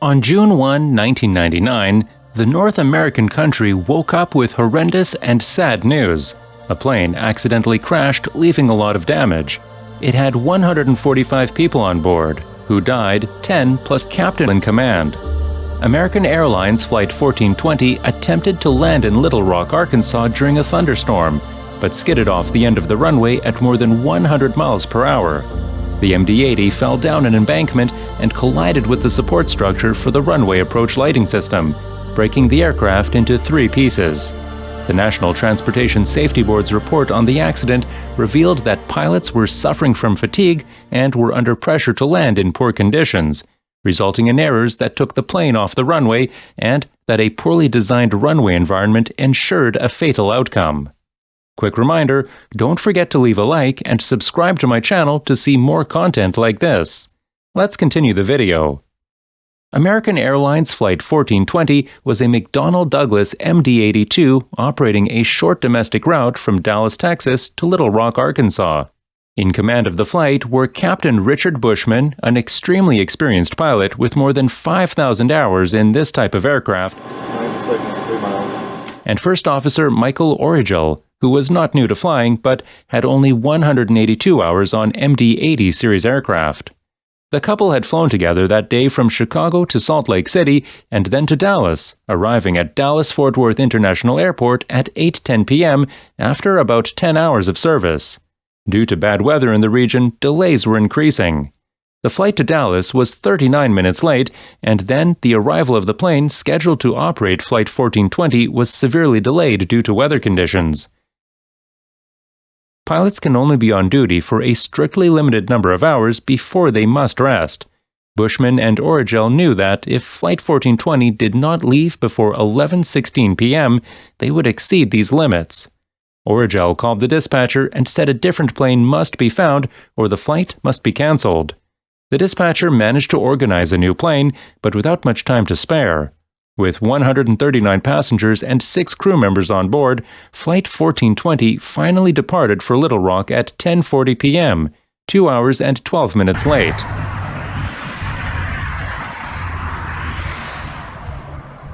On June 1, 1999, the North American country woke up with horrendous and sad news. A plane accidentally crashed, leaving a lot of damage. It had 145 people on board, who died, 10 plus captain in command. American Airlines Flight 1420 attempted to land in Little Rock, Arkansas during a thunderstorm, but skidded off the end of the runway at more than 100 miles per hour. The MD-80 fell down an embankment and collided with the support structure for the runway approach lighting system, breaking the aircraft into 3 pieces. The National Transportation Safety Board's report on the accident revealed that pilots were suffering from fatigue and were under pressure to land in poor conditions, resulting in errors that took the plane off the runway and that a poorly designed runway environment ensured a fatal outcome. Quick reminder, don't forget to leave a like and subscribe to my channel to see more content like this. Let's continue the video. American Airlines Flight 1420 was a McDonnell Douglas MD-82 operating a short domestic route from Dallas, Texas to Little Rock, Arkansas. In command of the flight were Captain Richard Bushman, an extremely experienced pilot with more than 5,000 hours in this type of aircraft, 90 seconds, 3 miles. And First Officer Michael Origel, who was not new to flying but had only 182 hours on MD-80 series aircraft. The couple had flown together that day from Chicago to Salt Lake City and then to Dallas, arriving at Dallas-Fort Worth International Airport at 8:10 p.m. after about 10 hours of service. Due to bad weather in the region, delays were increasing. The flight to Dallas was 39 minutes late, and then the arrival of the plane scheduled to operate Flight 1420 was severely delayed due to weather conditions. Pilots can only be on duty for a strictly limited number of hours before they must rest. Bushman and Origel knew that if Flight 1420 did not leave before 11:16 p.m., they would exceed these limits. Origel called the dispatcher and said a different plane must be found or the flight must be cancelled. The dispatcher managed to organize a new plane, but without much time to spare. With 139 passengers and 6 crew members on board, Flight 1420 finally departed for Little Rock at 10:40 p.m., 2 hours and 12 minutes late.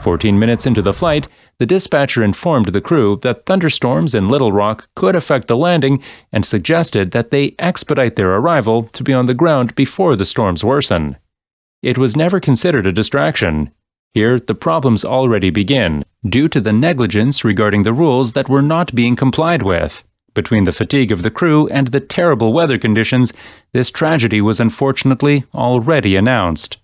14 minutes into the flight, the dispatcher informed the crew that thunderstorms in Little Rock could affect the landing and suggested that they expedite their arrival to be on the ground before the storms worsen. It was never considered a distraction. Here, the problems already begin, due to the negligence regarding the rules that were not being complied with. Between the fatigue of the crew and the terrible weather conditions, this tragedy was unfortunately already announced.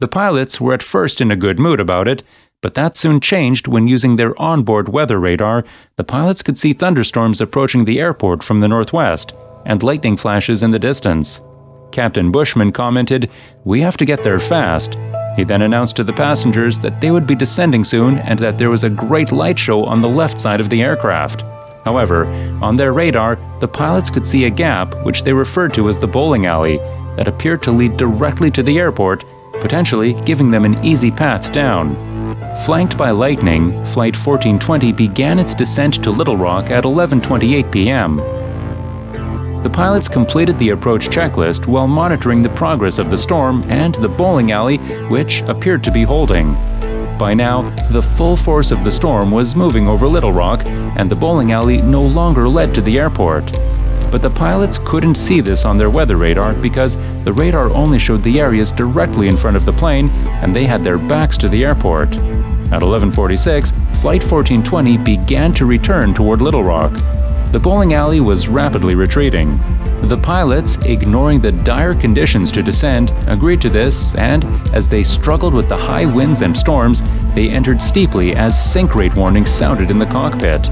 The pilots were at first in a good mood about it, but that soon changed when using their onboard weather radar, the pilots could see thunderstorms approaching the airport from the northwest, and lightning flashes in the distance. Captain Bushman commented, "We have to get there fast." He then announced to the passengers that they would be descending soon and that there was a great light show on the left side of the aircraft. However, on their radar, the pilots could see a gap, which they referred to as the bowling alley, that appeared to lead directly to the airport, potentially giving them an easy path down. Flanked by lightning, Flight 1420 began its descent to Little Rock at 11:28 p.m. The pilots completed the approach checklist while monitoring the progress of the storm and the bowling alley, which appeared to be holding. By now, the full force of the storm was moving over Little Rock, and the bowling alley no longer led to the airport. But the pilots couldn't see this on their weather radar because the radar only showed the areas directly in front of the plane, and they had their backs to the airport. At 11:46, Flight 1420 began to return toward Little Rock. The bowling alley was rapidly retreating. The pilots, ignoring the dire conditions to descend, agreed to this, and as they struggled with the high winds and storms, they entered steeply as sink rate warnings sounded in the cockpit.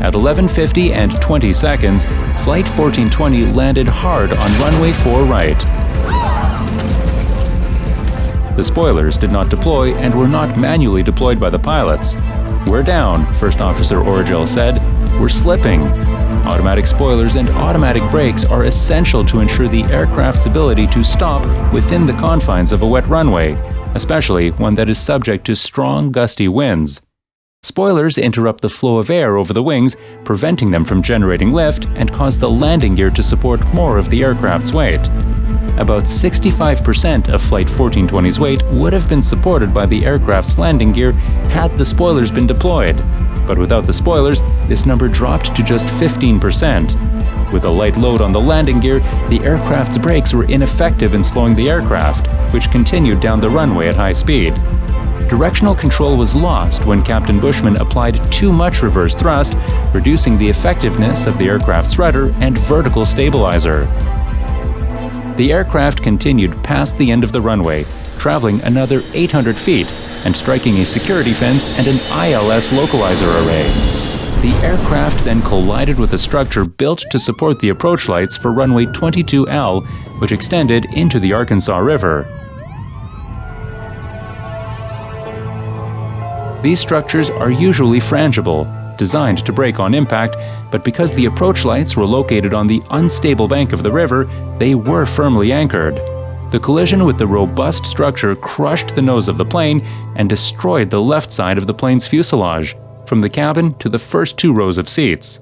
At 11:50 and 20 seconds, Flight 1420 landed hard on runway 4 right. The spoilers did not deploy and were not manually deployed by the pilots. "We're down," First Officer Origel said. "We're slipping." Automatic spoilers and automatic brakes are essential to ensure the aircraft's ability to stop within the confines of a wet runway, especially one that is subject to strong, gusty winds. Spoilers interrupt the flow of air over the wings, preventing them from generating lift and cause the landing gear to support more of the aircraft's weight. about 65% of Flight 1420's weight would have been supported by the aircraft's landing gear had the spoilers been deployed. But without the spoilers, this number dropped to just 15%. With a light load on the landing gear, the aircraft's brakes were ineffective in slowing the aircraft, which continued down the runway at high speed. Directional control was lost when Captain Bushman applied too much reverse thrust, reducing the effectiveness of the aircraft's rudder and vertical stabilizer. The aircraft continued past the end of the runway, traveling another 800 feet and striking a security fence and an ILS localizer array. The aircraft then collided with a structure built to support the approach lights for runway 22L, which extended into the Arkansas River. These structures are usually frangible, designed to brake on impact, but because the approach lights were located on the unstable bank of the river, they were firmly anchored. The collision with the robust structure crushed the nose of the plane and destroyed the left side of the plane's fuselage, from the cabin to the first 2 rows of seats.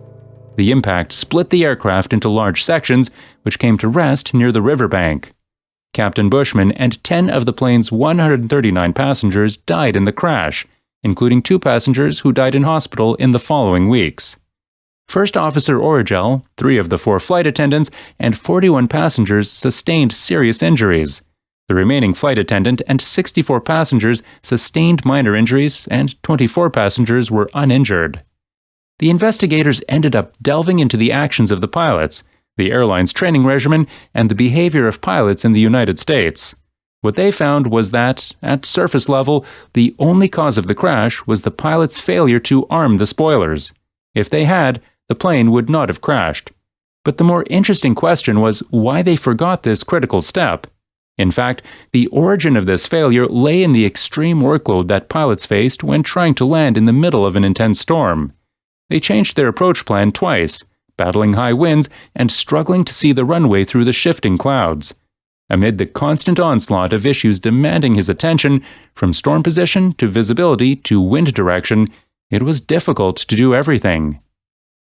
The impact split the aircraft into large sections, which came to rest near the riverbank. Captain Bushman and 10 of the plane's 139 passengers died in the crash, including 2 passengers who died in hospital in the following weeks. First Officer Origel, 3 of the 4 flight attendants, and 41 passengers sustained serious injuries. The remaining flight attendant and 64 passengers sustained minor injuries, and 24 passengers were uninjured. The investigators ended up delving into the actions of the pilots, the airline's training regimen, and the behavior of pilots in the United States. What they found was that, at surface level, the only cause of the crash was the pilots' failure to arm the spoilers. If they had, the plane would not have crashed. But the more interesting question was why they forgot this critical step. In fact, the origin of this failure lay in the extreme workload that pilots faced when trying to land in the middle of an intense storm. They changed their approach plan twice, battling high winds and struggling to see the runway through the shifting clouds. Amid the constant onslaught of issues demanding his attention, from storm position to visibility to wind direction, it was difficult to do everything.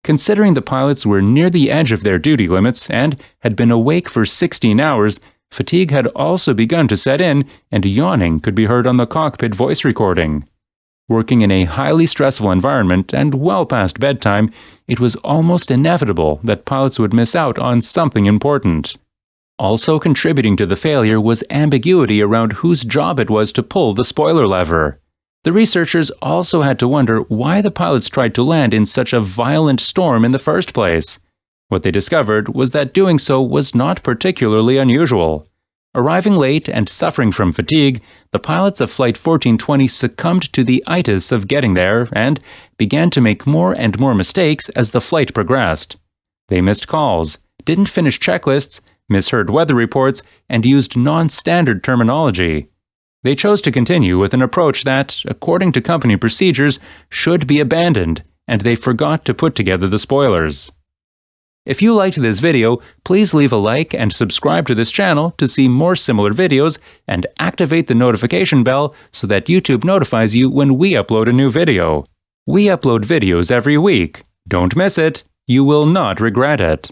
Considering the pilots were near the edge of their duty limits and had been awake for 16 hours, fatigue had also begun to set in, and yawning could be heard on the cockpit voice recording. Working in a highly stressful environment and well past bedtime, it was almost inevitable that pilots would miss out on something important. Also contributing to the failure was ambiguity around whose job it was to pull the spoiler lever. The researchers also had to wonder why the pilots tried to land in such a violent storm in the first place. What they discovered was that doing so was not particularly unusual. Arriving late and suffering from fatigue, the pilots of Flight 1420 succumbed to the itis of getting there and began to make more and more mistakes as the flight progressed. They missed calls, didn't finish checklists, misheard weather reports, and used non-standard terminology. They chose to continue with an approach that, according to company procedures, should be abandoned, and they forgot to put together the spoilers. If you liked this video, please leave a like and subscribe to this channel to see more similar videos, and activate the notification bell so that YouTube notifies you when we upload a new video. We upload videos every week. Don't miss it. You will not regret it.